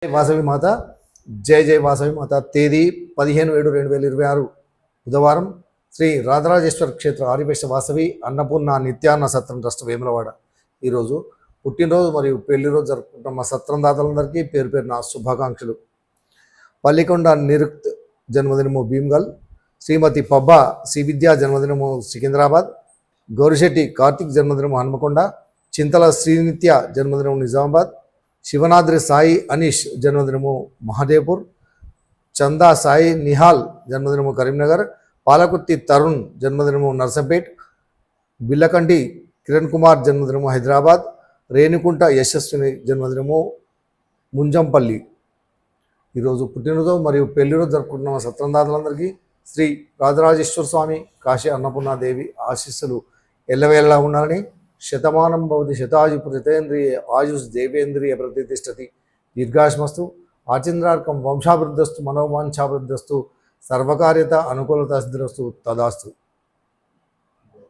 వాసవి మాత జయ జయ వాసవి మాత. తేదీ 15/7/2026 బుధవారం. శ్రీ రాజరాజేశ్వర క్షేత్ర ఆర్యవేశ వాసవి అన్నపూర్ణ నిత్యాన్న సత్రం ట్రస్ట్ వేములవాడ. ఈరోజు పుట్టినరోజు మరియు పెళ్లిరోజు జరుపుకుంటున్న మా సత్రం దాతలందరికీ పేరు పేరు నా శుభాకాంక్షలు. పల్లికొండ నిరుక్త్ జన్మదినము భీమ్గల్, శ్రీమతి పబ్బా శ్రీ విద్యా జన్మదినము సికింద్రాబాద్, గౌరిశెట్టి కార్తిక్ జన్మదినము హన్మకొండ, చింతల శ్రీనిత్య జన్మదినము నిజామాబాద్, శివనాద్రి సాయి అనీష్ జన్మదినము మహదేవ్పూర్, చందా సాయి నిహాల్ జన్మదినము కరీంనగర్, పాలకుర్తి తరుణ్ జన్మదినము నర్సంపేట్, బిల్లకంటి కిరణ్ కుమార్ జన్మదినము హైదరాబాద్, రేణుకుంట యశస్విని జన్మదినము ముంజంపల్లి. ఈరోజు పుట్టినరోజు మరియు పెళ్లిరోజు జరుపుకుంటున్న సత్రందాతలందరికీ శ్రీ రాజరాజేశ్వర స్వామి కాశీ అన్నపూర్ణాదేవి ఆశీస్సులు ఎల్లవేళలా ఉండాలని. శతమానం భవతి శతాయు ప్రతేంద్రియ ఆయుష్ దేవేంద్రియ ప్రతిష్టతి దీర్ఘాశ్మస్తు ఆచంద్రార్కం వంశాభివృద్ధస్తు మనోవాంఛాభివృద్ధస్తు సర్వకార్యత అనుకూలత సిద్ధిరస్తు తదాస్తు.